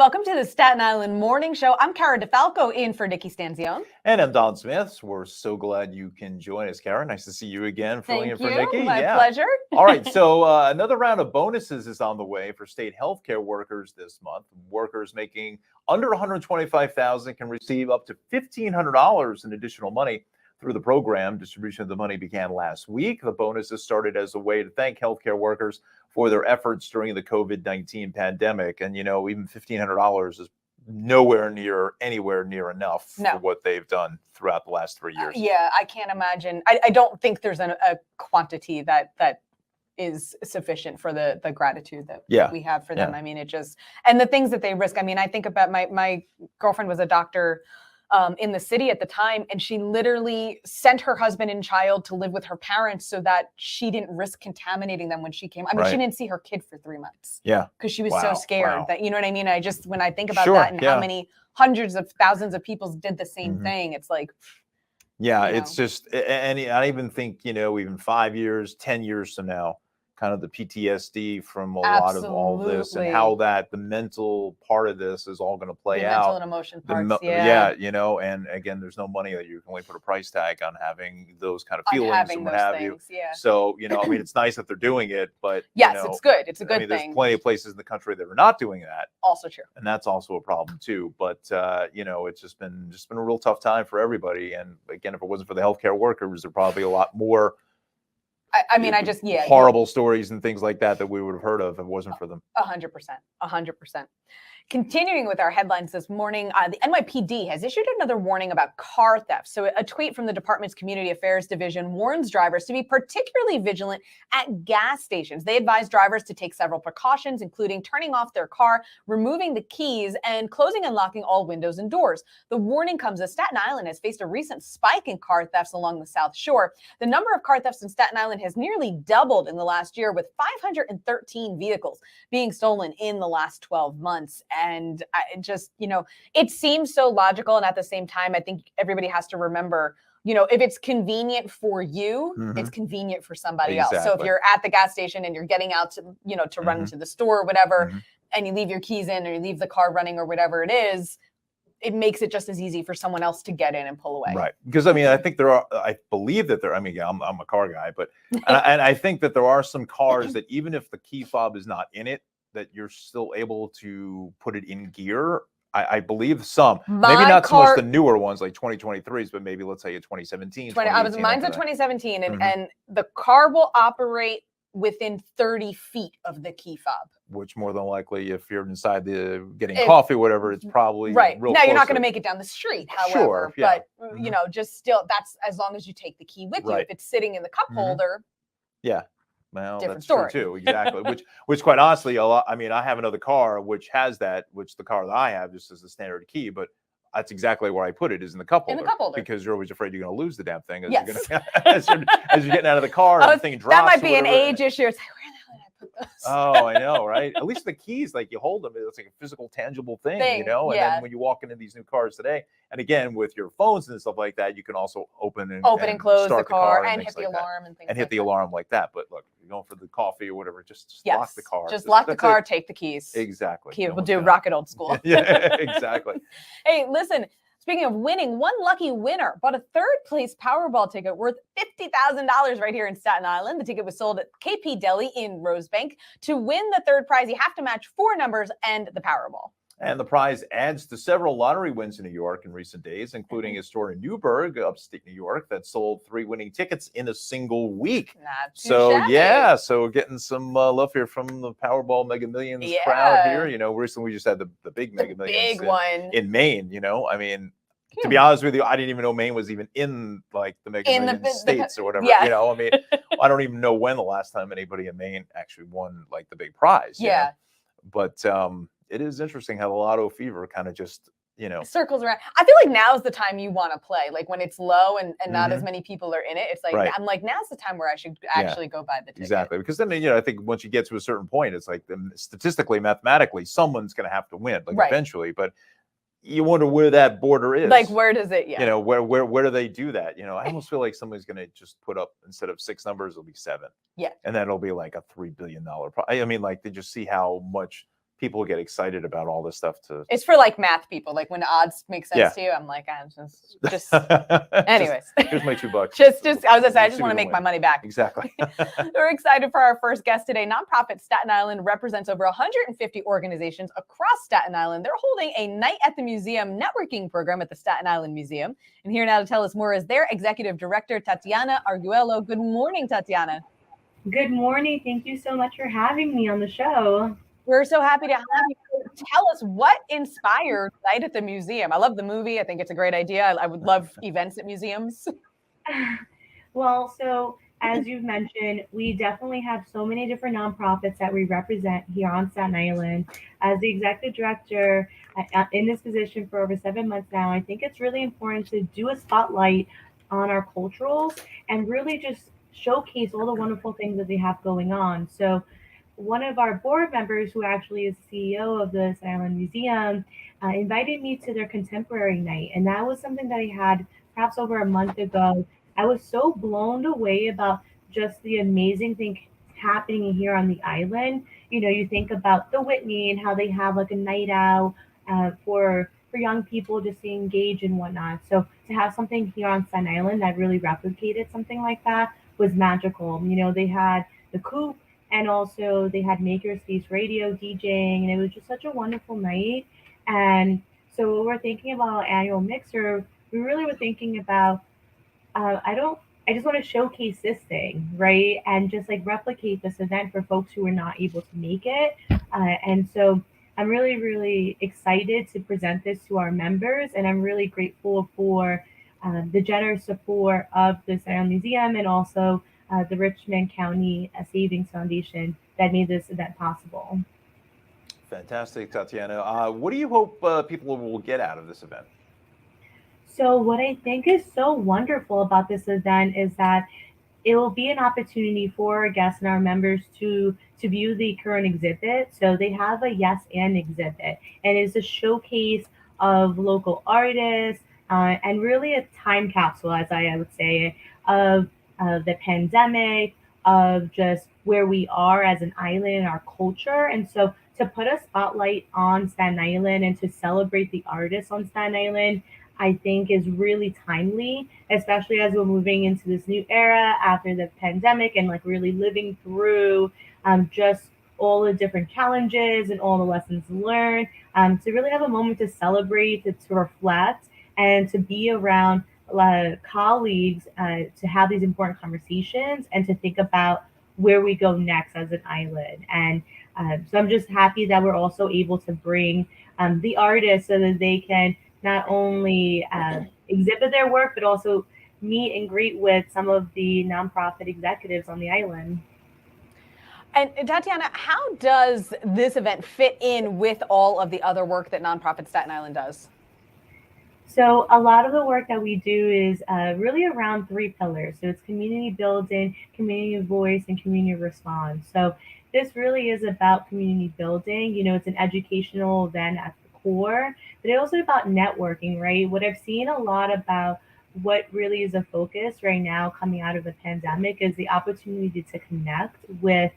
welcome to the Staten Island Morning Show. I'm Cara DeFalco in for Nikki Stanzione. And I'm Don Smith. We're so glad you can join us, Cara. Nice to see you again, filling in for Nikki. My pleasure. All right, so another round of bonuses is on the way for state healthcare workers this month. Workers making under $125,000 can receive up to $1,500 in additional money through the program. Distribution of the money began last week. The bonuses started as a way to thank healthcare workers for their efforts during the COVID-19 pandemic. And, you know, even $1,500 is anywhere near enough for what they've done throughout the last 3 years. Yeah, I can't imagine. I don't think there's a quantity that is sufficient for the gratitude that we have for them. I mean, it just, and the things that they risk. I mean, I think about my girlfriend was a doctor in the city at the time, and she literally sent her husband and child to live with her parents so that she didn't risk contaminating them when she came. I mean, she didn't see her kid for 3 months. Yeah, because she was so scared that, you know what I mean? I just, when I think about that and how many hundreds of thousands of people did the same thing, it's like, it's just, and I even think, you know, even 5 years, 10 years from now, kind of the PTSD from a lot of all this and how that the mental part of this is all going to play out. Mental and emotion parts, you know, and again, there's no money that you can only put a price tag on having those kind of feelings and what have you. So, you know, I mean, it's nice that they're doing it, but yes, you know, it's good. It's a good thing. There's plenty of places in the country that are not doing that. Also true. And that's also a problem too. But you know, it's just been a real tough time for everybody. And again, if it wasn't for the healthcare workers, there'd probably be a lot more. I mean, horrible stories and things like that we would have heard of if it wasn't for them. 100%. Continuing with our headlines this morning, the NYPD has issued another warning about car theft. So a tweet from the department's Community Affairs Division warns drivers to be particularly vigilant at gas stations. They advise drivers to take several precautions, including turning off their car, removing the keys, and closing and locking all windows and doors. The warning comes as Staten Island has faced a recent spike in car thefts along the South Shore. The number of car thefts in Staten Island has nearly doubled in the last year, with 513 vehicles being stolen in the last 12 months. And it just, you know, it seems so logical. And at the same time, I think everybody has to remember, you know, if it's convenient for you, it's convenient for somebody else. So if you're at the gas station and you're getting out to, you know, to run into the store or whatever, and you leave your keys in or you leave the car running or whatever it is, it makes it just as easy for someone else to get in and pull away. Right. Because I mean, I think I believe that I mean, I'm a car guy, but, and I think that there are some cars that even if the key fob is not in it, that you're still able to put it in gear. I believe some, maybe not so much the newer ones like 2023s, but maybe let's say a 2017. Mine's a 2017 and the car will operate within 30 feet of the key fob. Which more than likely, if you're inside getting coffee, whatever, it's probably real now you're not going to make it down the street, however, but you know, just still, that's as long as you take the key with you. If it's sitting in the cup holder. Yeah. Well, different that's story. True too. Exactly. which quite honestly, I mean, I have another car which has that, which the car that I have just as a standard key, but that's exactly where I put it, is in the cup holder. Because you're always afraid you're going to lose the damn thing as you're getting out of the car and the thing drops. That might be an age issue. It's like, where the hell did I put those? Oh, I know, right? At least the keys, like you hold them, it's like a physical, tangible thing, you know? And then when you walk into these new cars today, and again, with your phones and stuff like that, you can also open and close start the car and hit the alarm and things and hit the alarm like that. But look, you're going for the coffee or whatever, just lock the car. Just lock the car, take the keys. Exactly. We'll do rocket old school. Yeah, exactly. Hey, listen. Speaking of winning, one lucky winner bought a third-place Powerball ticket worth $50,000 right here in Staten Island. The ticket was sold at KP Deli in Rosebank. To win the third prize, you have to match 4 numbers and the Powerball. And the prize adds to several lottery wins in New York in recent days, including a store in Newburgh, upstate New York, that sold 3 winning tickets in a single week. Not too shabby. So getting some love here from the Powerball Mega Millions crowd here. You know, recently we just had the big Mega Millions in Maine. You know, I mean, to be honest with you, I didn't even know Maine was even in like the Mega Millions states or whatever. You know, I mean, I don't even know when the last time anybody in Maine actually won like the big prize. You know? But it is interesting how the lotto fever kind of just, you know, circles around. I feel like now's the time you want to play, like when it's low and not as many people are in it. It's like, I'm like, now's the time where I should actually go buy the ticket. Exactly. Because then, you know, I think once you get to a certain point, it's like statistically, mathematically, someone's going to have to win, like eventually. But you wonder where that border is. Like, where does it, you know, where do they do that? You know, I almost feel like somebody's going to just put up, instead of 6 numbers, it'll be 7. Yeah. And then it'll be like a $3 billion prize. I mean, like, they just see how much people get excited about all this stuff. It's for like math people. Like when odds make sense to you, I'm like, I'm just anyways. Here's my $2. just I was gonna say, I just See want to who make wins. my money back. Exactly. We're excited for our first guest today. Nonprofit Staten Island represents over 150 organizations across Staten Island. They're holding a Night at the Museum networking program at the Staten Island Museum. And here now to tell us more is their executive director, Tatiana Arguello. Good morning, Tatiana. Good morning. Thank you so much for having me on the show. We're so happy to have you. Tell us what inspired Night at the Museum. I love the movie. I think it's a great idea. I would love events at museums. Well, so as you've mentioned, we definitely have so many different nonprofits that we represent here on Staten Island. As the executive director in this position for over 7 months now, I think it's really important to do a spotlight on our culturals and really just showcase all the wonderful things that they have going on. So one of our board members, who actually is CEO of the Staten Island Museum, invited me to their contemporary night. And that was something that I had perhaps over a month ago. I was so blown away about just the amazing thing happening here on the island. You know, you think about the Whitney and how they have like a night out for young people just to engage and whatnot. So to have something here on Staten Island that really replicated something like that was magical. You know, they had the Coop, and also they had Makerspace Radio DJing, and it was just such a wonderful night. And so when we're thinking about annual mixer, we really were thinking about I just want to showcase this thing, right? And just like replicate this event for folks who are not able to make it. And so I'm really, really excited to present this to our members. And I'm really grateful for the generous support of the Staten Museum and also the Richmond County Savings Foundation that made this event possible. Fantastic, Tatiana. What do you hope people will get out of this event? So what I think is so wonderful about this event is that it will be an opportunity for our guests and our members to view the current exhibit. So they have a yes and exhibit, and it's a showcase of local artists and really a time capsule, as I would say, of the pandemic, of just where we are as an island and our culture. And so to put a spotlight on Staten Island and to celebrate the artists on Staten Island, I think is really timely, especially as we're moving into this new era after the pandemic and like really living through just all the different challenges and all the lessons learned. To really have a moment to celebrate, to reflect, and to be around colleagues to have these important conversations and to think about where we go next as an island. And so I'm just happy that we're also able to bring the artists so that they can not only exhibit their work, but also meet and greet with some of the nonprofit executives on the island. And Tatiana, how does this event fit in with all of the other work that Nonprofit Staten Island does? So a lot of the work that we do is really around 3 pillars. So it's community building, community voice, and community response. So this really is about community building. You know, it's an educational event at the core, but it's also about networking, right? What I've seen a lot about what really is a focus right now coming out of the pandemic is the opportunity to connect with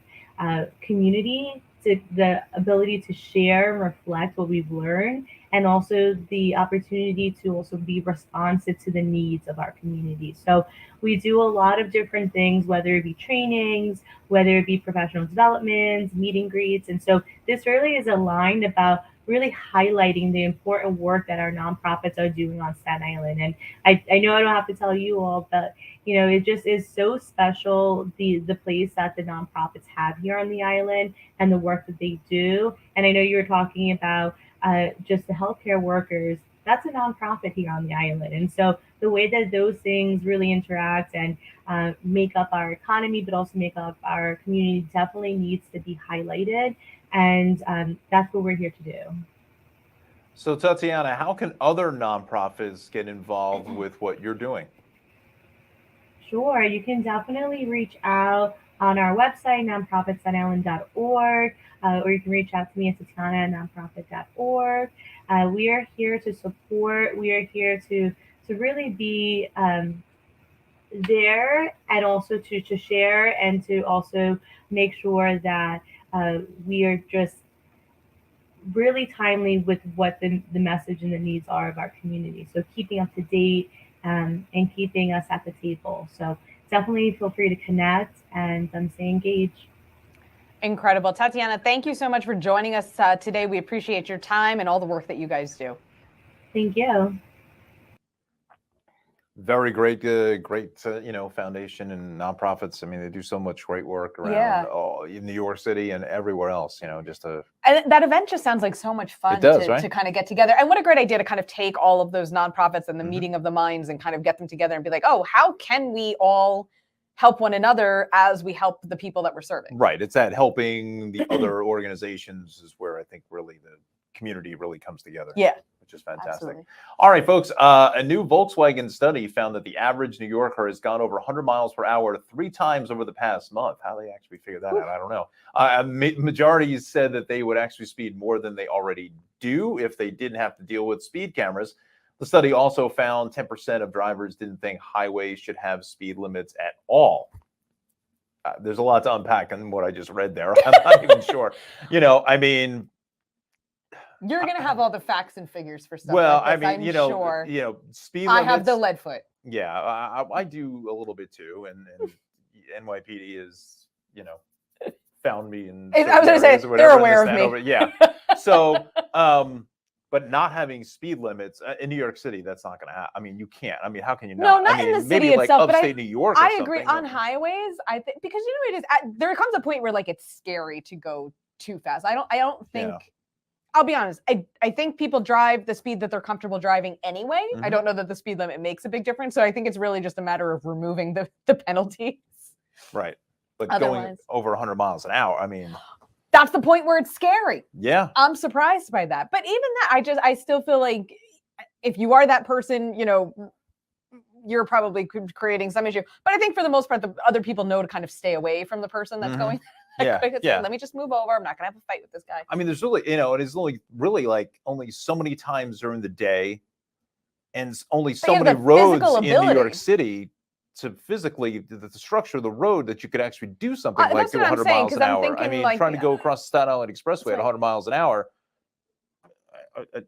community, to the ability to share and reflect what we've learned, and also the opportunity to also be responsive to the needs of our community. So we do a lot of different things, whether it be trainings, whether it be professional developments, meet and greets. And so this really is aligned about really highlighting the important work that our nonprofits are doing on Staten Island. And I know I don't have to tell you all, but you know, it just is so special, the place that the nonprofits have here on the island and the work that they do. And I know you were talking about just the healthcare workers. That's a nonprofit here on the island. And so the way that those things really interact and make up our economy, but also make up our community definitely needs to be highlighted. And that's what we're here to do. So Tatiana, how can other nonprofits get involved with what you're doing? Sure, you can definitely reach out on our website, nonprofitstatenisland.org, or you can reach out to me at tatiana@nonprofit.org. We are here to support. We are here to really be there, and also to share and to also make sure that we are just really timely with what the message and the needs are of our community. So keeping up to date and keeping us at the table. So definitely feel free to connect and stay engaged. Incredible. Tatiana, thank you so much for joining us today. We appreciate your time and all the work that you guys do. Thank you. Very great, foundation and nonprofits. I mean, they do so much great work around in New York City and everywhere else. And that event just sounds like so much fun to kind of get together. And what a great idea to kind of take all of those nonprofits and the meeting of the minds and kind of get them together and be like, oh, how can we all help one another as we help the people that we're serving? Right. It's that helping the other organizations is where I think really the community really comes together. Yeah. Which is fantastic. Absolutely. All right, folks. A new Volkswagen study found that the average New Yorker has gone over 100 miles per hour 3 times over the past month. How they actually figured that out, I don't know. Majority said that they would actually speed more than they already do if they didn't have to deal with speed cameras. The study also found 10% of drivers didn't think highways should have speed limits at all. There's a lot to unpack in what I just read there. I'm not even sure. I mean, you're going to have all the facts and figures for stuff. Well, like this, I mean, sure. Speed limits. I have the lead foot. Yeah, I do a little bit too, and NYPD is, found me in. I was going to say they're aware of me. Yeah. So, but not having speed limits in New York City, that's not going to happen. I mean, you can't. I mean, how can you not? No, not in the city maybe itself, like but upstate New York. I agree on highways. I think because it is. There comes a point where like it's scary to go too fast. I don't think. Yeah. I'll be honest. I think people drive the speed that they're comfortable driving anyway. I don't know that the speed limit makes a big difference. So I think it's really just a matter of removing the penalties. Right. But going over 100 miles an hour, I mean. That's the point where it's scary. Yeah. I'm surprised by that. But even that, I still feel like if you are that person, you're probably creating some issue. But I think for the most part, the other people know to kind of stay away from the person that's going. Yeah. Let me just move over. I'm not going to have a fight with this guy. I mean, there's really, it is only really like only so many times during the day and only so many roads in New York City to physically, the structure of the road that you could actually do something like do 100 miles an hour. I mean, trying to go across the Staten Island Expressway at 100 miles an hour.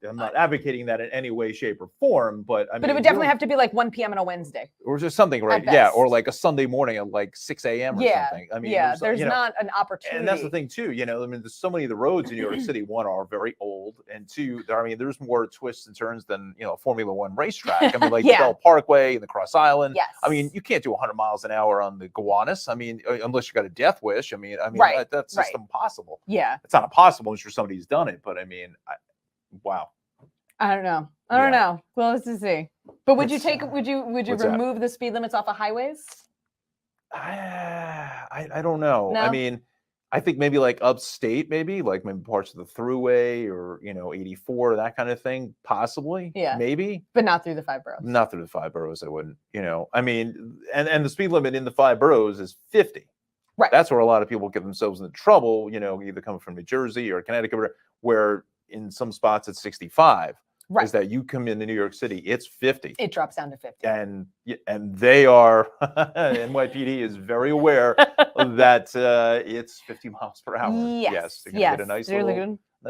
I'm not advocating that in any way, shape, or form, but I mean, but it would definitely have to be like 1 p.m. on a Wednesday, or just something, right? Yeah, or like a Sunday morning at like 6 a.m. or something. I mean, there's not an opportunity. And that's the thing too. I mean, there's so many of the roads in New York City. One, are very old, and two, I mean, there's more twists and turns than a Formula One racetrack. I mean, like the Bell Parkway and the Cross Island. Yes. I mean, you can't do 100 miles an hour on the Gowanus. I mean, unless you got a death wish. I mean, that's just impossible. Yeah, it's not impossible. I'm sure somebody's done it, but I mean, wow. I don't know. I don't know. Well, let's see. But would you remove the speed limits off of highways? I don't know. No? I mean, I think maybe like upstate, maybe parts of the Thruway or 84, that kind of thing, possibly. Yeah. Maybe. But not through the 5 boroughs. Not through the 5 boroughs. I wouldn't. I mean, and the speed limit in the 5 boroughs is 50. Right. That's where a lot of people get themselves into trouble. Either coming from New Jersey or Connecticut, where in some spots it's 65. Right. Is that you come into New York City, it's 50. It drops down to 50. And they are, NYPD is very aware that it's 50 miles per hour. Yes. They're going to get a nice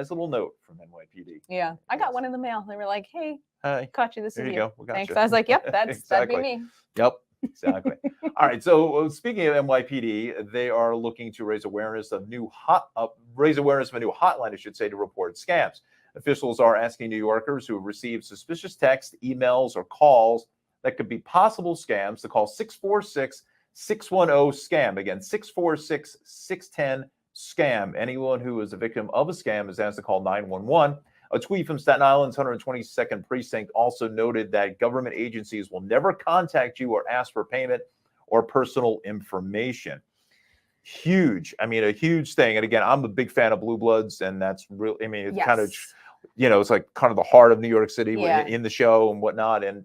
little note from NYPD. Yeah. I got one in the mail. They were like, hey, hi, caught you. This is you. Go. We got Thanks. you. I was like, yep, that'd be me. Yep. Exactly. All right. So speaking of NYPD, they are looking to raise awareness of a new hotline, I should say, to report scams. Officials are asking New Yorkers who have received suspicious texts, emails, or calls that could be possible scams to call 646-610-SCAM. Again, 646-610-SCAM. Anyone who is a victim of a scam is asked to call 911. A tweet from Staten Island's 122nd Precinct also noted that government agencies will never contact you or ask for payment or personal information. Huge. I mean, a huge thing. And again, I'm a big fan of Blue Bloods, and that's really, I mean, it's kind of, it's like kind of the heart of New York City in the show and whatnot. And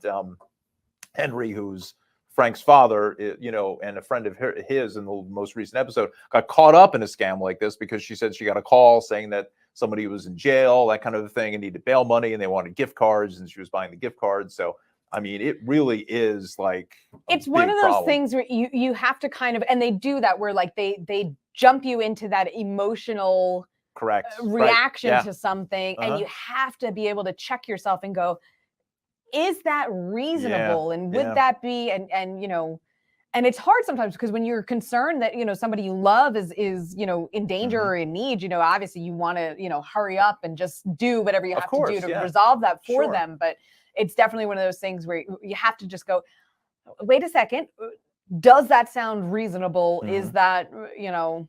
Henry, who's Frank's father, and a friend of his in the most recent episode, got caught up in a scam like this because she said she got a call saying that somebody was in jail, that kind of thing, and needed bail money, and they wanted gift cards, and she was buying the gift cards. So, I mean, it really is like it's one of those things where you have to kind of, and they do that where like they jump you into that emotional correct reaction Yeah. to something, and Uh-huh. you have to be able to check yourself and go, is that reasonable? And would yeah. that be, and and it's hard sometimes because when you're concerned that somebody you love is in danger Mhm. or in need, obviously you want to hurry up and just do whatever you Of have to do course, to yeah. resolve that for Sure. them. But it's definitely one of those things where you have to just go, wait a second, does that sound reasonable? Is Mhm. that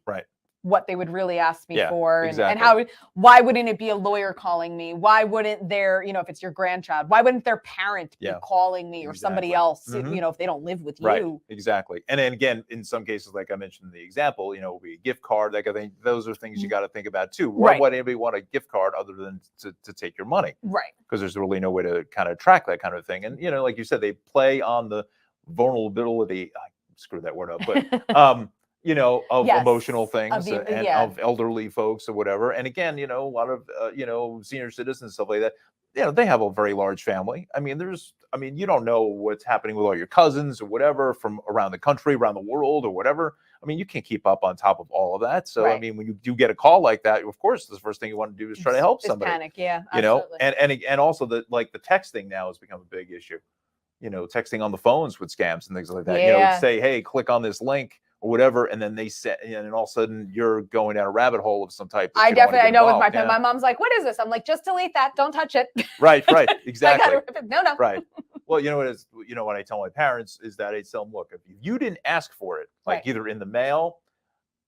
Right. what they would really ask me Yeah, for? And exactly. why wouldn't it be a lawyer calling me? Why wouldn't their if it's your grandchild, why wouldn't their parent be Yeah, calling me or somebody exactly. else, Mhm. if they don't live with Right, you? exactly. And then again, in some cases, like I mentioned in the example, be a gift card, that kind of thing. Those are things you got to think about too. Why Right. would anybody want a gift card other than to take your money? Right. Because there's really no way to kind of track that kind of thing. And like you said, they play on the vulnerability. I screwed that word up, but of Yes, emotional of things the- and yeah. of elderly folks or whatever. And again, a lot of senior citizens and stuff like that. They have a very large family. I mean, you don't know what's happening with all your cousins or whatever from around the country, around the world or whatever. I mean, you can't keep up on top of all of that. So, I Right. mean, when you do get a call like that, of course, the first thing you want to do is try to help It's somebody, panic. Yeah, absolutely. and also the texting now has become a big issue. Texting on the phones with scams and things like that. Yeah. Say, hey, click on this link or whatever, and then they set, and all of a sudden you're going down a rabbit hole of some type. That I you don't wanna definitely, I get know with involved. my mom's like, what is this? I'm like, just delete that. Don't touch it. Right, I exactly. gotta rip it. No. Right. Well, what is what I tell my parents is that I tell them, look, if you didn't ask for it, like Right. either in the mail,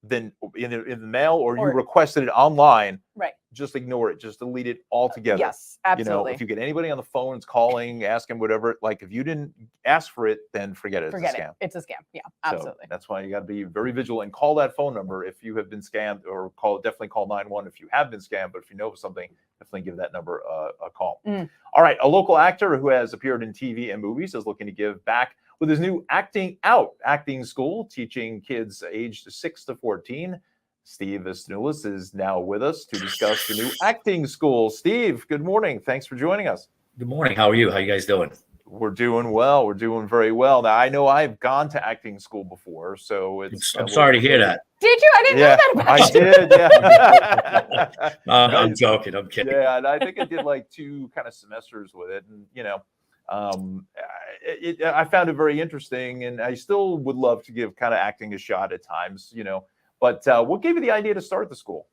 then in the mail, or you Or- requested it online, Right. just ignore it, just delete it altogether. Yes, absolutely. If you get anybody on the phones calling, asking whatever, like if you didn't ask for it, then forget it. Forget it's a it. scam. It's a scam. Yeah, So absolutely. that's why you got to be very vigilant and call that phone number if you have been scammed, or definitely call 911 if you have been scammed. But if you know something, definitely give that number a call. All right. A local actor who has appeared in TV and movies is looking to give back with his new acting school, teaching kids aged 6 to 14. Steve Astulis is now with us to discuss the new acting school. Steve, good morning. Thanks for joining us. Good morning. How are you? How you guys doing? We're doing well. We're doing very well. Now, I know I've gone to acting school before, so I'm sorry to hear that. Did you? I didn't know that about I you. did. Yeah. I'm joking. I'm kidding. Yeah, and I think I did like 2 kind of semesters with it, and I found it very interesting, and I still would love to give kind of acting a shot at times, But what gave you the idea to start the school?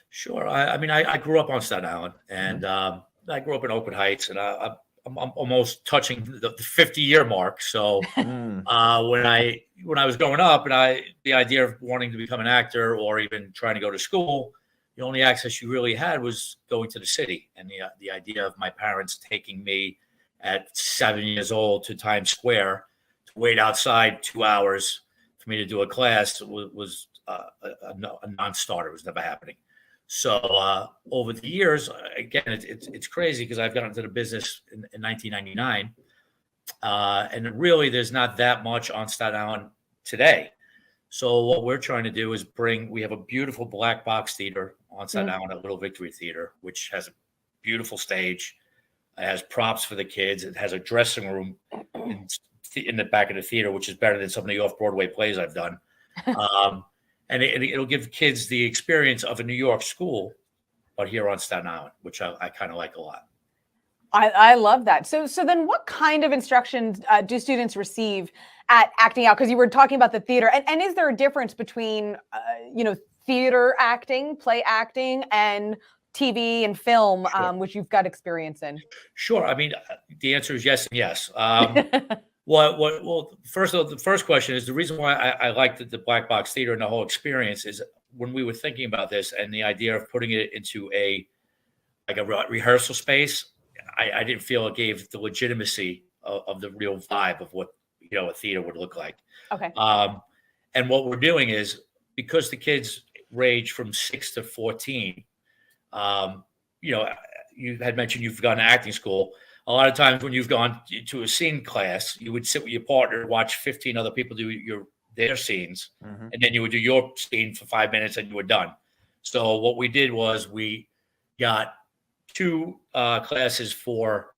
Sure. I mean, I grew up on Staten Island, and I grew up in Oakland Heights, and I'm almost touching the 50-year mark. So when I was growing up, and the idea of wanting to become an actor or even trying to go to school, the only access you really had was going to the city. And the idea of my parents taking me at 7 years old to Times Square to wait outside 2 hours for me to do a class was a non-starter. It was never happening. So over the years, again, it's crazy because I've gotten into the business in 1999, and really there's not that much on Staten Island today. So what we're trying to do is we have a beautiful black box theater on Staten Island at Little Victory Theater, which has a beautiful stage. It has props for the kids. It has a dressing room in the back of the theater, which is better than some of the off-Broadway plays I've done. And it'll give kids the experience of a New York school, but here on Staten Island, which I kind of like a lot. I love that. So then what kind of instructions do students receive at acting out? Because you were talking about the theater. And is there a difference between, theater acting, play acting, and TV and film, Sure. which you've got experience in? Sure. I mean, the answer is yes and yes. Well, the first question is the reason why I liked the black box theater and the whole experience is when we were thinking about this and the idea of putting it into a rehearsal space, I didn't feel it gave the legitimacy of the real vibe of what a theater would look like. Okay. And what we're doing is because the kids range from 6 to 14, you had mentioned you've gone to acting school. A lot of times when you've gone to a scene class, you would sit with your partner, watch 15 other people do their scenes, and then you would do your scene for 5 minutes and you were done. So what we did was we got 2 classes for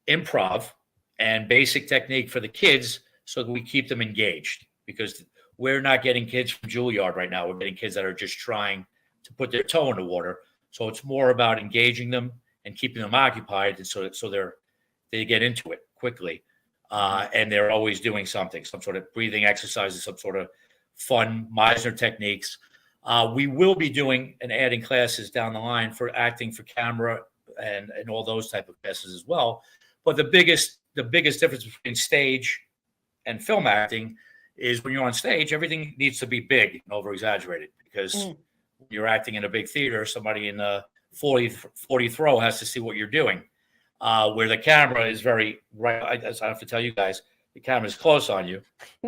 improv and basic technique for the kids so that we keep them engaged, because we're not getting kids from Juilliard right now. We're getting kids that are just trying to put their toe in the water. So it's more about engaging them and keeping them occupied, and so they get into it quickly, and they're always doing something, some sort of breathing exercises, some sort of fun Meisner techniques. We will be doing and adding classes down the line for acting for camera and all those type of classes as well. But the biggest difference between stage and film acting is when you're on stage, everything needs to be big and over exaggerated, because when you're acting in a big theater, somebody in the 40th row has to see what you're doing. Where the camera is very right. I have to tell you guys, the camera is close on you,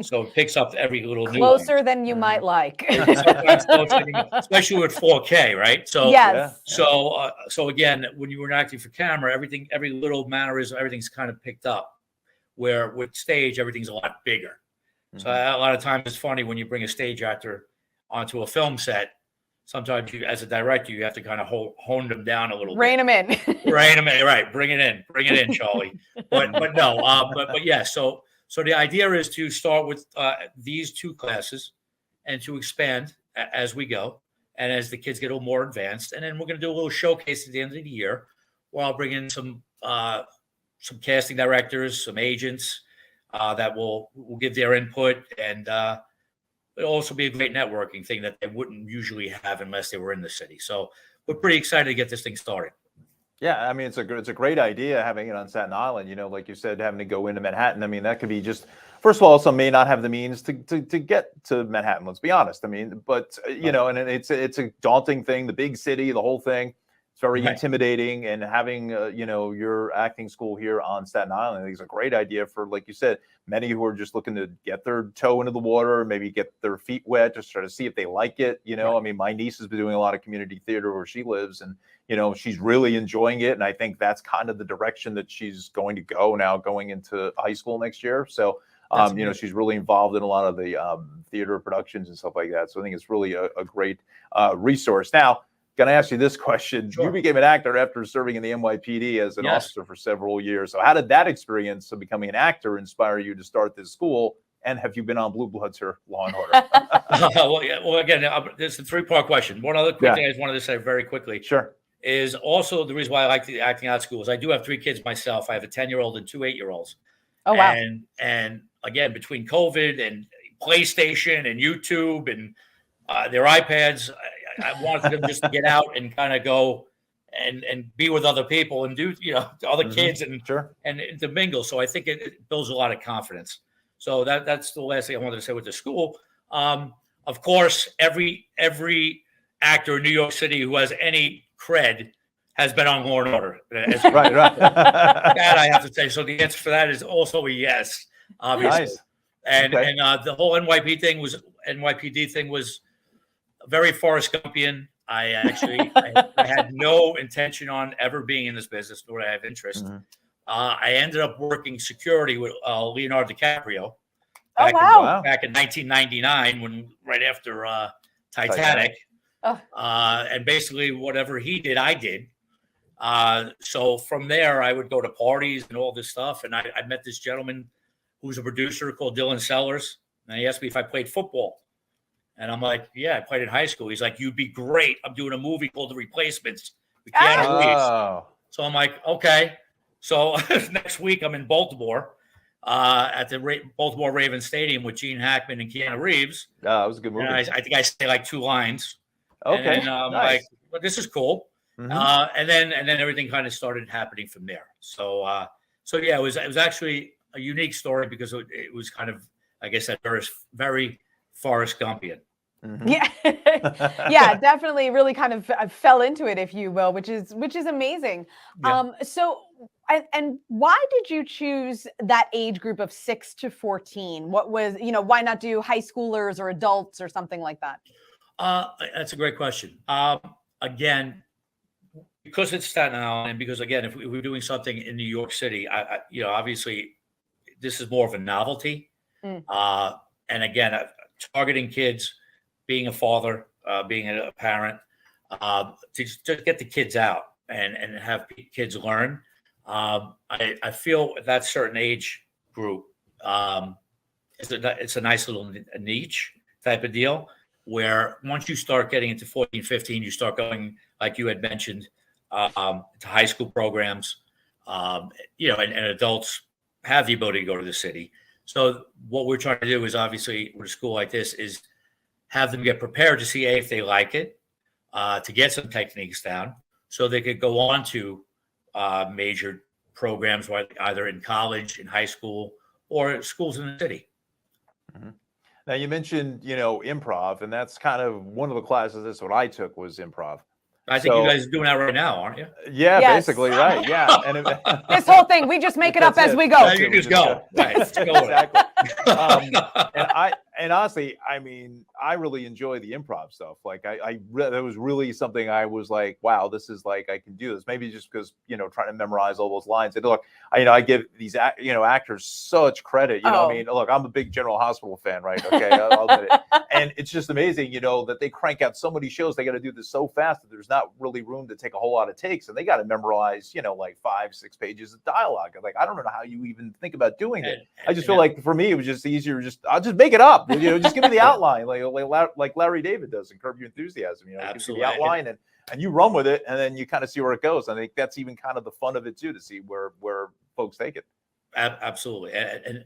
so it picks up every little closer than you might like. Especially with 4K, right? So yes. So again, when you were acting for camera, every little mannerism, everything's kind of picked up. Where with stage, everything's a lot bigger. So a lot of times it's funny when you bring a stage actor onto a film set. Sometimes you, as a director, you have to kind of hone them down a little Rein bit. them in. Rein them in, right? Bring it in, Charlie. But no, but yeah. So the idea is to start with these two classes and to expand as we go, and as the kids get a little more advanced, and then we're going to do a little showcase at the end of the year, where I'll bring in some casting directors, some agents that will give their input, and it'll also be a great networking thing that they wouldn't usually have unless they were in the city. So we're pretty excited to get this thing started. Yeah, I mean, it's a great idea having it on Staten Island. You know, like you said, having to go into Manhattan. I mean, that could be just, first of all, some may not have the means to get to Manhattan. Let's be honest. I mean, but you know, and it's a daunting thing. The big city, the whole thing. It's very intimidating, and having you know, your acting school here on Staten Island, I think is a great idea for, like you said, many who are just looking to get their toe into the water, maybe get their feet wet, just try to see if they like it. You know, I mean, my niece has been doing a lot of community theater where she lives, and you know, she's really enjoying it, and I think that's kind of the direction that she's going to go now, going into high school next year. So, you know, she's really involved in a lot of the theater productions and stuff like that. So I think it's really a great resource. Now, going to ask you this question. Sure. You became an actor after serving in the NYPD as an officer for several years. So how did that experience of becoming an actor inspire you to start this school? And have you been on Blue Bloods or Law and Order? Well, again, this is a 3-part question. One other quick thing I just wanted to say very quickly. Sure. Is also the reason why I like the acting out school is I do have 3 kids myself. I have a 10-year-old and 2 8-year-olds. Oh, wow. And again, between COVID and PlayStation and YouTube and their iPads, I wanted them just to get out and kind of go and be with other people and do, you know, other kids and to mingle. So I think it builds a lot of confidence. So that's the last thing I wanted to say with the school. Of course, every actor in New York City who has any cred has been on Law and Order. Right. That I have to say. So the answer for that is also a yes, obviously. Nice. And the whole NYPD thing was very Forrest Gumpian. I had no intention on ever being in this business, nor did I have interest. I ended up working security with Leonardo DiCaprio back in 1999, right after Titanic. And basically whatever he did, I did. So from there, I would go to parties and all this stuff. And I met this gentleman who was a producer called Dylan Sellers. And he asked me if I played football. And I'm like, yeah, I played in high school. He's like, you'd be great. I'm doing a movie called The Replacements with Keanu Reeves. So I'm like, okay. So next week I'm in Baltimore at the Baltimore Ravens Stadium with Gene Hackman and Keanu Reeves. That was a good movie. And I think I say like 2 lines. Okay. And I'm like, well, this is cool. And then everything kind of started happening from there. So yeah, it was actually a unique story because it was kind of, like I said, very Forrest Gumpian. Yeah, yeah, definitely, really kind of fell into it, if you will, which is amazing. Yeah. So, and why did you choose that age group of 6 to 14? What was, why not do high schoolers or adults or something like that? That's a great question. Again, because it's Staten Island, and because again, if we were doing something in New York City, obviously, this is more of a novelty. And again, targeting kids, being a father, being a parent, to get the kids out and have kids learn. I feel that certain age group, it's a nice little niche type of deal. where once you start getting into 14, 15, you start going, like you had mentioned, to high school programs, and adults have the ability to go to the city. So what we're trying to do is obviously with a school like this is have them get prepared to see if they like it, to get some techniques down so they could go on to major programs, either in college, in high school, or schools in the city. Mm-hmm. Now you mentioned, improv, and that's kind of one of the classes. That's what I took, was improv. I think you guys are doing that right now, aren't you? Yeah, Yes. basically, right. Yeah. And this whole thing, we just make it up as we go. You just go. Right. Exactly. And honestly, I mean, I really enjoy the improv stuff. Like that was really something I was like, wow, this is like, I can do this. Maybe just because, trying to memorize all those lines. And look, I give these, actors such credit. I mean, look, I'm a big General Hospital fan, right? Okay, I'll admit it. And it's just amazing, that they crank out so many shows. They got to do this so fast that there's not really room to take a whole lot of takes. And they got to memorize, like 5-6 pages of dialogue. I'm like, I don't know how you even think about doing it. I just feel like for me, it was just easier. I'll just make it up. Just give me the outline, like Larry David does in Curb Your Enthusiasm. Absolutely. Gives you the outline and you run with it, and then you kind of see where it goes. I think that's even kind of the fun of it too, to see where folks take it. Absolutely. And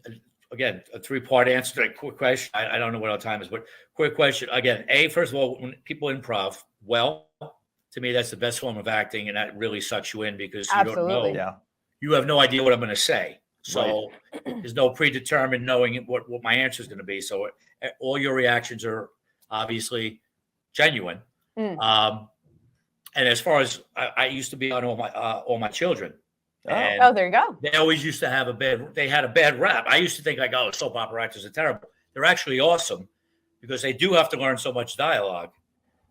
again, a 3-part answer to a quick question. I don't know what our time is, but quick question. Again, first of all, when people improv, to me, that's the best form of acting, and that really sucks you in because you don't know. Yeah. You have no idea what I'm going to say. So there's no predetermined knowing what my answer is going to be. So all your reactions are obviously genuine. And as far as I used to be on all my children. Oh, there you go. They always used to have a bad rap. I used to think like, oh, soap opera actors are terrible. They're actually awesome because they do have to learn so much dialogue.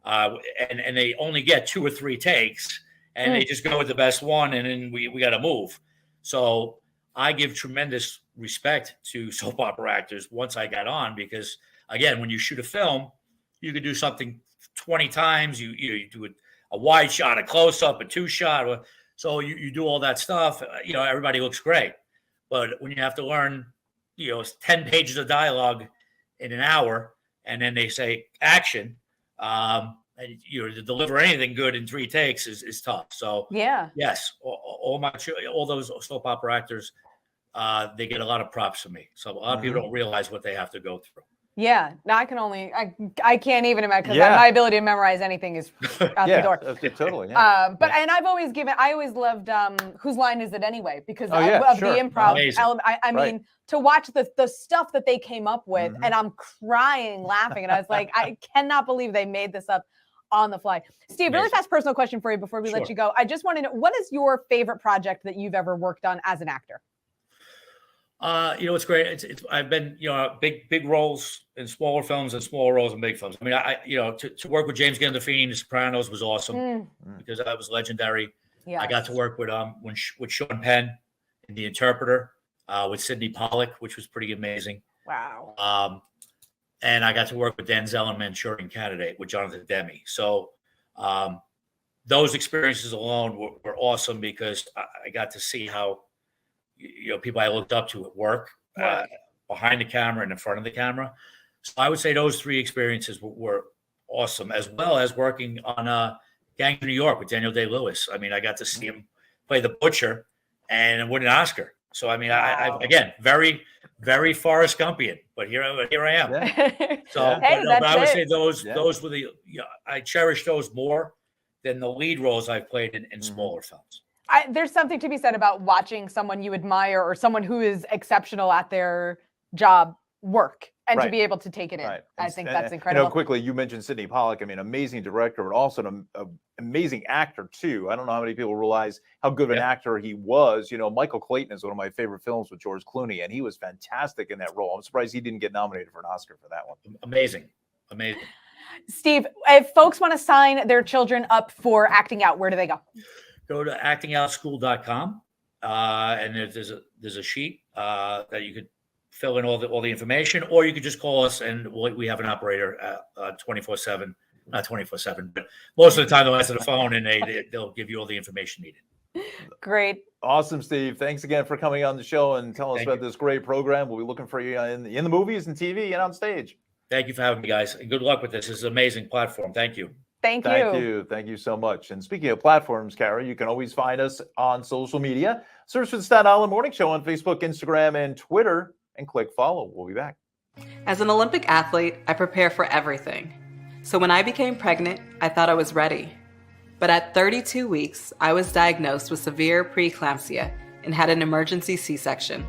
And they only get 2 or 3 takes, and they just go with the best one, and then we got to move. So I give tremendous respect to soap opera actors once I got on, because again, when you shoot a film, you could do something 20 times. You do a wide shot, a close up, a 2-shot. So you do all that stuff. Everybody looks great. But when you have to learn, 10 pages of dialogue in an hour, and then they say action, and to deliver anything good in 3 takes is tough. So yes, all those soap opera actors, they get a lot of props from me. So a lot of people don't realize what they have to go through. Yeah, no, I can't even imagine, because my ability to memorize anything is out the door. Totally. Yeah. And I always loved Whose Line Is It Anyway? Because of the improv element. I mean, to watch the stuff that they came up with, and I'm crying laughing, and I was like, I cannot believe they made this up on the fly. Steve, really fast personal question for you before we let you go. I just want to know, what is your favorite project that you've ever worked on as an actor? It's great. I've been, big roles in smaller films and smaller roles in big films. I mean, to work with James Gandolfini in The Sopranos was awesome because that was legendary. Yes. I got to work with with Sean Penn in The Interpreter, with Sidney Pollack, which was pretty amazing. Wow. And I got to work with Denzel in Manchurian Candidate with Jonathan Demme. So those experiences alone were awesome, because I got to see how people I looked up to at work, behind the camera and in front of the camera. So I would say those 3 experiences were awesome, as well as working on Gangs of New York with Daniel Day-Lewis. I mean, I got to see him play the Butcher and win an Oscar. So, I mean, I again, very, very Forrest Gumpian, but here I am. Yeah. So, but I would say those were I cherish those more than the lead roles I've played in smaller films. There's something to be said about watching someone you admire or someone who is exceptional at their job work, and to be able to take it in. Right. I think that's incredible. Quickly, you mentioned Sidney Pollack. I mean, amazing director, but also an amazing actor too. I don't know how many people realize how good of an actor he was. Michael Clayton is one of my favorite films with George Clooney, and he was fantastic in that role. I'm surprised he didn't get nominated for an Oscar for that one. Amazing. Steve, if folks want to sign their children up for acting out, where do they go? Go to actingoutschool.com, and there's a sheet that you could fill in all the information, or you could just call us, and we have an operator 24/7, not 24/7, but most of the time they'll answer the phone, and they'll give you all the information needed. Great. Awesome, Steve. Thanks again for coming on the show and telling us about this great program. We'll be looking for you in the movies and TV and on stage. Thank you for having me, guys. And good luck with this. This is an amazing platform. Thank you. Thank you. Thank you. Thank you so much. And speaking of platforms, Kara, you can always find us on social media. Search for the Staten Island Morning Show on Facebook, Instagram, and Twitter, and click follow. We'll be back. As an Olympic athlete, I prepare for everything. So when I became pregnant, I thought I was ready. But at 32 weeks, I was diagnosed with severe preeclampsia and had an emergency C-section.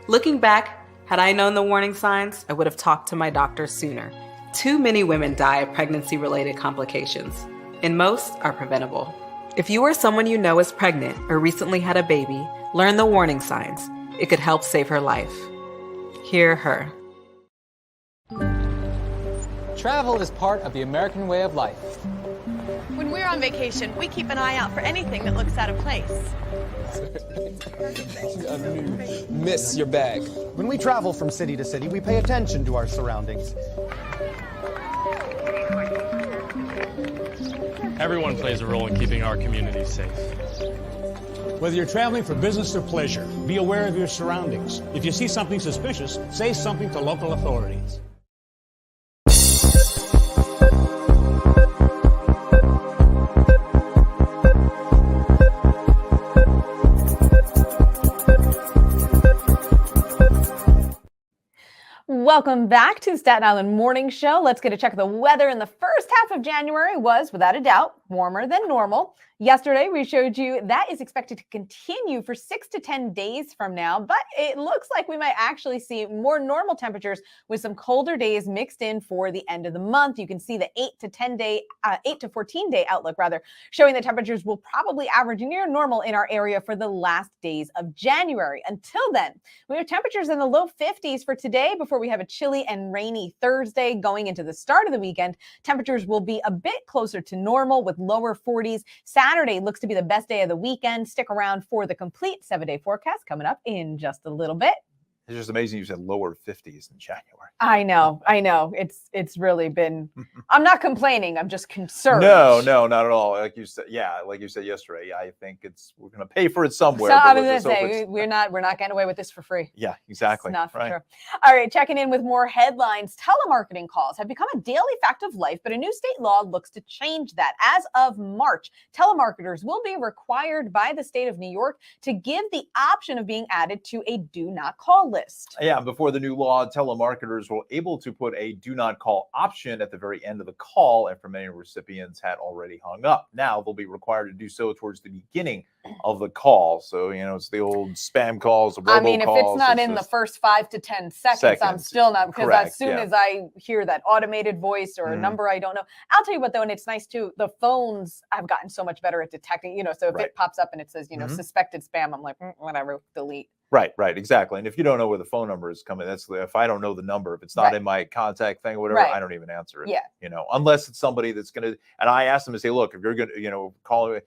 Looking back, had I known the warning signs, I would have talked to my doctor sooner. Too many women die of pregnancy-related complications, and most are preventable. If you or someone you know is pregnant or recently had a baby, learn the warning signs. It could help save her life. Hear her. Travel is part of the American way of life. When we're on vacation, we keep an eye out for anything that looks out of place. Miss your bag. When we travel from city to city, we pay attention to our surroundings. Everyone plays a role in keeping our communities safe. Whether you're traveling for business or pleasure, be aware of your surroundings. If you see something suspicious, say something to local authorities. Welcome back to the Staten Island Morning Show. Let's get a check of the weather. In the first half of January was, without a doubt, warmer than normal. Yesterday, we showed you that is expected to continue for 6 to 10 days from now, but it looks like we might actually see more normal temperatures with some colder days mixed in for the end of the month. You can see the 8 to 14 day outlook rather, showing that temperatures will probably average near normal in our area for the last days of January. Until then, we have temperatures in the low 50s for today before we have a chilly and rainy Thursday. Going into the start of the weekend, temperatures will be a bit closer to normal with lower 40s. Saturday looks to be the best day of the weekend. Stick around for the complete 7-day forecast coming up in just a little bit. It's just amazing you said lower 50s in January. I know. It's really been, I'm not complaining. I'm just concerned. No, not at all. Like you said yesterday, I think we're going to pay for it somewhere. So I was going to say, we're not getting away with this for free. Yeah, exactly. It's not for sure. All right, checking in with more headlines. Telemarketing calls have become a daily fact of life, but a new state law looks to change that. As of March, telemarketers will be required by the state of New York to give the option of being added to a do not call list. Yeah, before the new law, telemarketers were able to put a do not call option at the very end of the call after many recipients had already hung up. Now they'll be required to do so towards the beginning of the call. So, it's the old spam calls, the robocalls. If it's not in the first 5 to 10 seconds, I'm still not, because as soon as I hear that automated voice or a number I don't know, I'll tell you what though, and it's nice too, the phones have gotten so much better at detecting, so if it pops up and it says, suspected spam, I'm like, whatever, delete. Right, exactly. And if you don't know where the phone number is coming, if I don't know the number, if it's not in my contact thing or whatever, I don't even answer it. Yeah. Unless it's somebody that's going to, and I ask them to say, look, if you're going to, call me,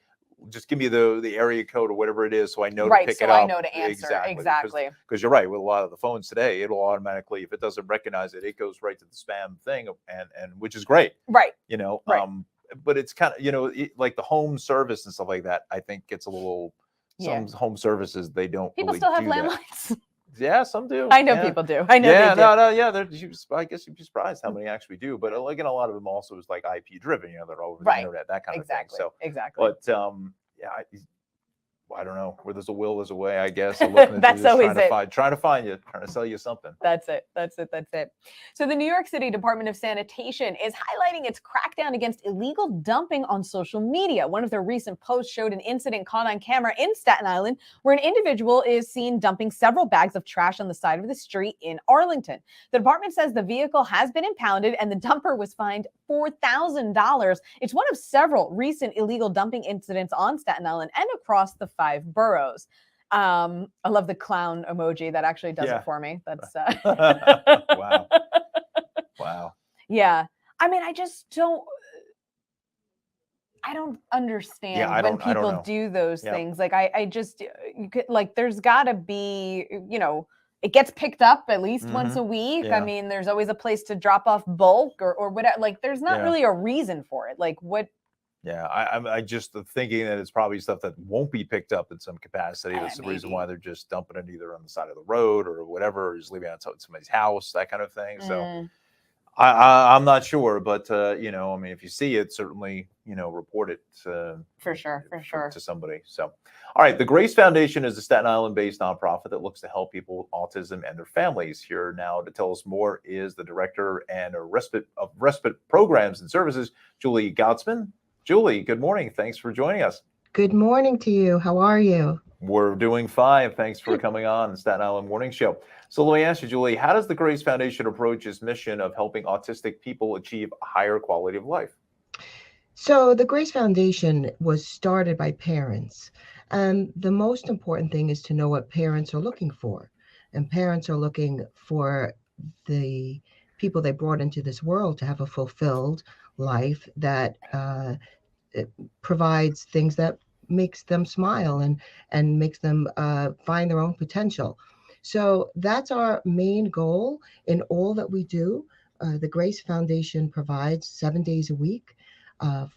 just give me the area code or whatever it is so I know to pick it up. I know to answer. Exactly. Because you're right, with a lot of the phones today, it'll automatically, if it doesn't recognize it, it goes right to the spam thing, and which is great. Right. But it's kind of, like the home service and stuff like that, I think gets a little. Some home services, they don't. People really still have do landlines. That. Yeah, some do. I know people do. I know. Yeah, they do. I guess you'd be surprised how many actually do. But again, a lot of them also is like IP driven. They're over the internet, that kind of thing. So exactly. But I don't know. Where there's a will, there's a way. I guess. That's always trying to find you, trying to sell you something. That's it. So the New York City Department of Sanitation is highlighting its crackdown against illegal dumping on social media. One of their recent posts showed an incident caught on camera in Staten Island where an individual is seen dumping several bags of trash on the side of the street in Arlington. The department says the vehicle has been impounded and the dumper was fined $4,000. It's one of several recent illegal dumping incidents on Staten Island and across the 5 boroughs. I love the clown emoji. That actually does it for me. That's Wow. Yeah. I just don't. I don't understand when people do those things. Like I just, there's got to be, it gets picked up at least once a week. Yeah. There's always a place to drop off bulk or whatever. There's not really a reason for it. What? Yeah, I just thinking that it's probably stuff that won't be picked up in some capacity. That's the reason why they're just dumping it either on the side of the road or whatever, or just leaving it outside somebody's house, that kind of thing. So I'm not sure, but you know, I mean, if you see it, certainly, you know, report it For sure. to somebody. So, all right, the Grace Foundation is a Staten Island-based nonprofit that looks to help people with autism and their families. Here now to tell us more is the director and respite programs and services, Julie Goutzman. Julie, good morning. Thanks for joining us. Good morning to you. How are you? We're doing fine. Thanks for coming on the Staten Island Morning Show. So let me ask you, Julie, how does the Grace Foundation approach its mission of helping autistic people achieve a higher quality of life? So the Grace Foundation was started by parents. And the most important thing is to know what parents are looking for. And parents are looking for the people they brought into this world to have a fulfilled life that provides things that makes them smile and makes them find their own potential. So that's our main goal in all that we do. The Grace Foundation provides 7 days a week,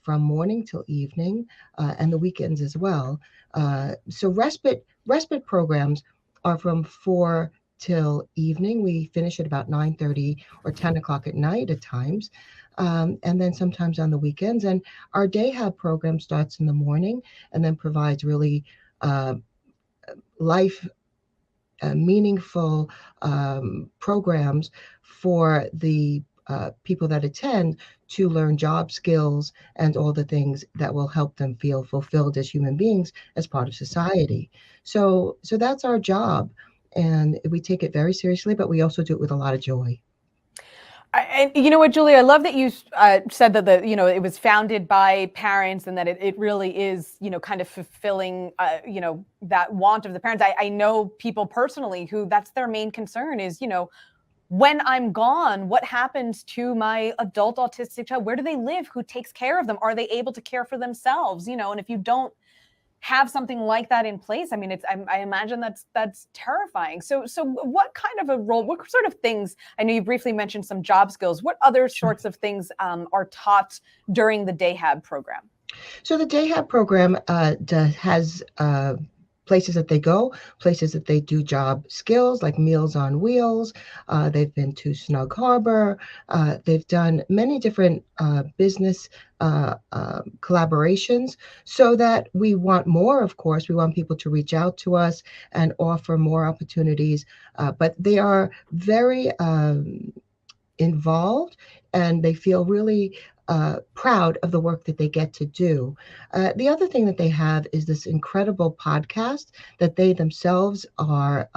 from morning till evening, and the weekends as well. So respite programs are from 4 till evening. We finish at about 9:30 or 10 o'clock at night at times. And then sometimes on the weekends. And our day hab program starts in the morning and then provides really life meaningful programs for the people that attend to learn job skills and all the things that will help them feel fulfilled as human beings as part of society. So that's our job. And we take it very seriously, but we also do it with a lot of joy. And you know what, Julie, I love that you said that it was founded by parents and that it really is, kind of fulfilling, that want of the parents. I know people personally who that's their main concern is, when I'm gone, what happens to my adult autistic child? Where do they live? Who takes care of them? Are they able to care for themselves? And if you don't have something like that in place, I mean, I imagine that's terrifying. So what kind of a role, what sort of things, I know you briefly mentioned some job skills, what other sorts of things are taught during the day hab program? So the day hab program has places that they go, places that they do job skills like Meals on Wheels. They've been to Snug Harbor. They've done many different business collaborations, so that we want more, of course. We want people to reach out to us and offer more opportunities, but they are very involved, and they feel really proud of the work that they get to do. The other thing that they have is this incredible podcast that they themselves are